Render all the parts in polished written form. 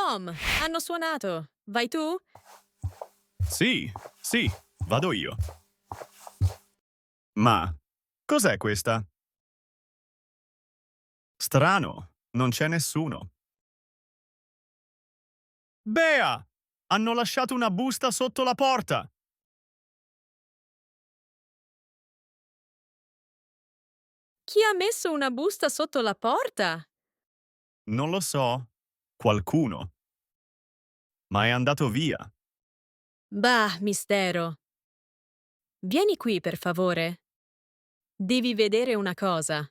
Tom, hanno suonato. Vai tu? Sì, vado io. Ma cos'è questa? Strano, non c'è nessuno. Bea! Hanno lasciato una busta sotto la porta! Chi ha messo una busta sotto la porta? Non lo so. Qualcuno. Ma è andato via. Bah, mistero. Vieni qui, per favore. Devi vedere una cosa.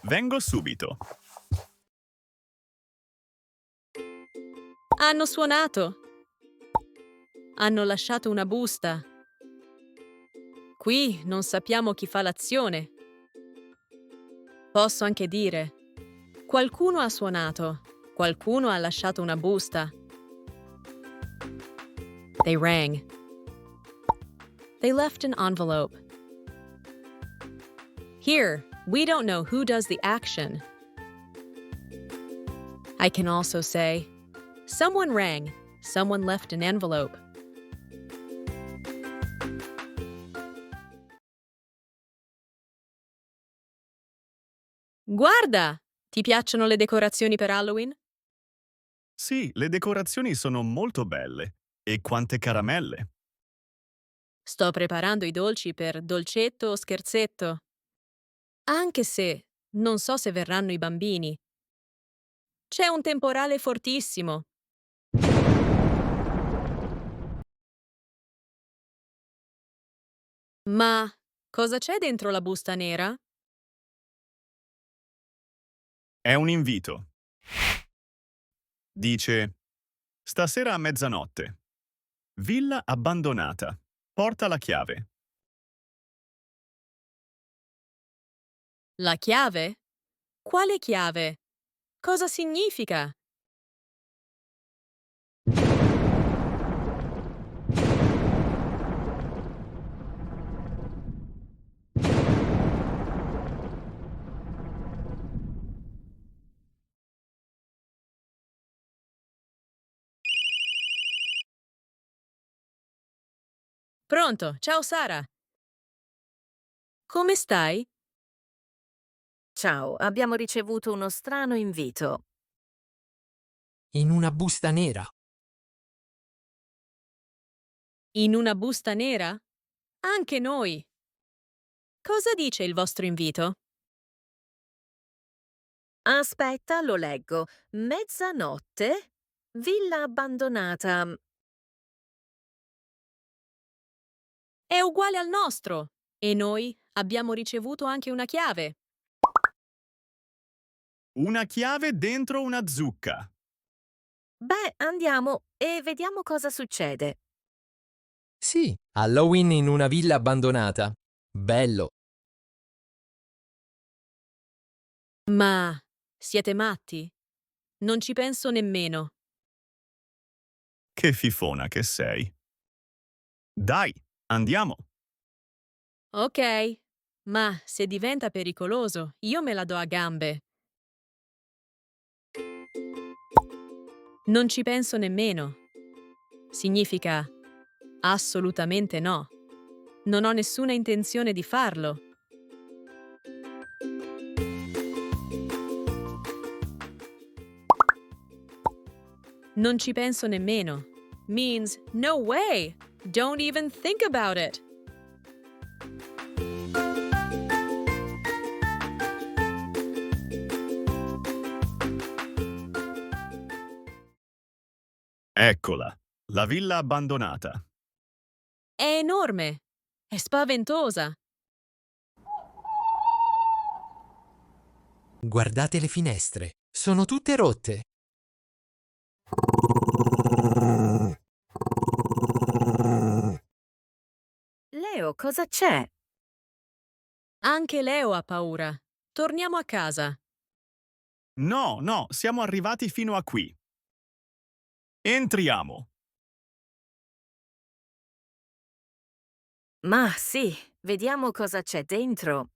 Vengo subito. Hanno suonato. Hanno lasciato una busta. Qui non sappiamo chi fa l'azione. Posso anche dire: qualcuno ha suonato, qualcuno ha lasciato una busta. They rang. They left an envelope. Here, we don't know who does the action. I can also say, someone rang, someone left an envelope. Guarda! Ti piacciono le decorazioni per Halloween? Sì, le decorazioni sono molto belle. E quante caramelle. Sto preparando i dolci per dolcetto o scherzetto. Anche se non so se verranno i bambini. C'è un temporale fortissimo. Ma cosa c'è dentro la busta nera? È un invito. Dice: stasera a mezzanotte. Villa abbandonata. Porta la chiave. La chiave? Quale chiave? Cosa significa? Pronto, ciao Sara. Come stai? Ciao, abbiamo ricevuto uno strano invito. In una busta nera. In una busta nera? Anche noi. Cosa dice il vostro invito? Aspetta, lo leggo. Mezzanotte? Villa abbandonata. È uguale al nostro. E noi abbiamo ricevuto anche una chiave. Una chiave dentro una zucca. Beh, andiamo e vediamo cosa succede. Sì, Halloween in una villa abbandonata. Bello. Ma siete matti? Non ci penso nemmeno. Che fifona che sei. Dai, andiamo. Ok, ma se diventa pericoloso, io me la do a gambe. Non ci penso nemmeno. Significa assolutamente no. Non ho nessuna intenzione di farlo. Non ci penso nemmeno. Means no way. Don't even think about it. Eccola, la villa abbandonata. È enorme. È spaventosa. Guardate le finestre. Sono tutte rotte. Leo, cosa c'è? Anche Leo ha paura. Torniamo a casa. No, siamo arrivati fino a qui. Entriamo. Ma sì, vediamo cosa c'è dentro.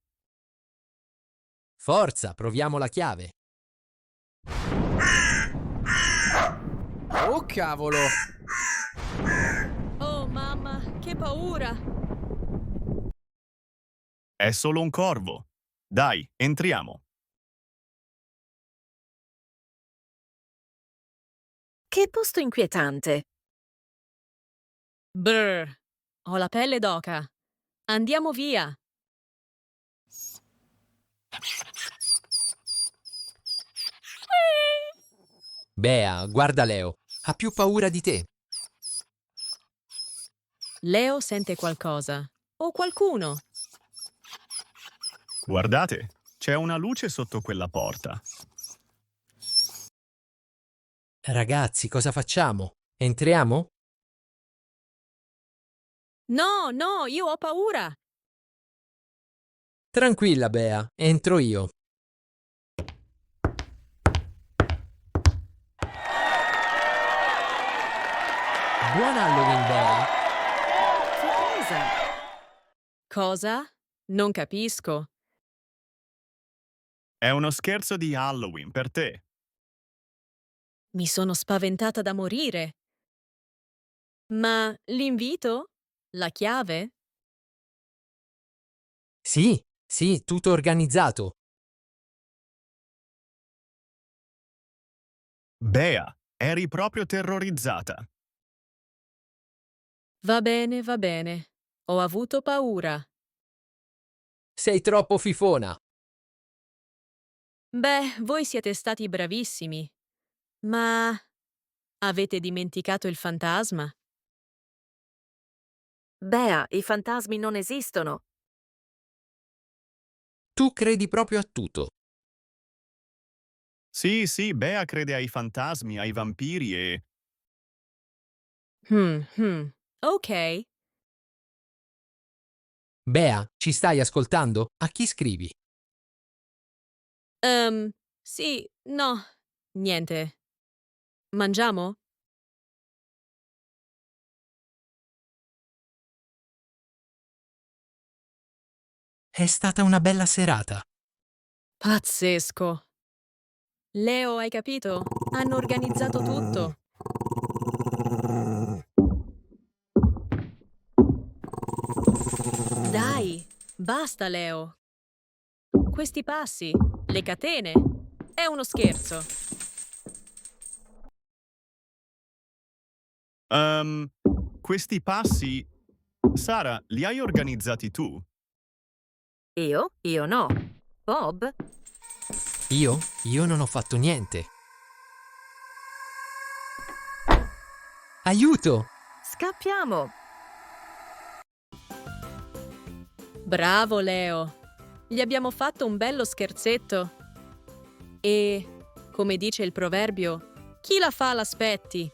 Forza, proviamo la chiave. Oh, cavolo! Oh, mamma, che paura! È solo un corvo. Dai, entriamo. Che posto inquietante. Brr, ho la pelle d'oca. Andiamo via. Bea, guarda Leo. Ha più paura di te. Leo sente qualcosa. O qualcuno. Guardate, c'è una luce sotto quella porta. Ragazzi, cosa facciamo? Entriamo? No, no, io ho paura. Tranquilla, Bea, entro io. Buon Halloween, Bea. Che cosa? Cosa? Non capisco. È uno scherzo di Halloween per te. Mi sono spaventata da morire. Ma l'invito? La chiave? Sì, sì, tutto organizzato. Bea, eri proprio terrorizzata. Va bene, va bene. Ho avuto paura. Sei troppo fifona. Beh, voi siete stati bravissimi. Ma avete dimenticato il fantasma? Bea, i fantasmi non esistono. Tu credi proprio a tutto. Sì, sì, Bea crede ai fantasmi, ai vampiri e... Ok. Bea, ci stai ascoltando? A chi scrivi? Sì, no, niente. Mangiamo? È stata una bella serata. Pazzesco. Leo, hai capito? Hanno organizzato tutto. Dai, basta, Leo. Questi passi, le catene. È uno scherzo. Ehm, questi passi... Sara, li hai organizzati tu? Io? Io no. Bob? Io? Io non ho fatto niente. Aiuto! Scappiamo. Bravo, Leo. Gli abbiamo fatto un bello scherzetto. E, come dice il proverbio, chi la fa l'aspetti.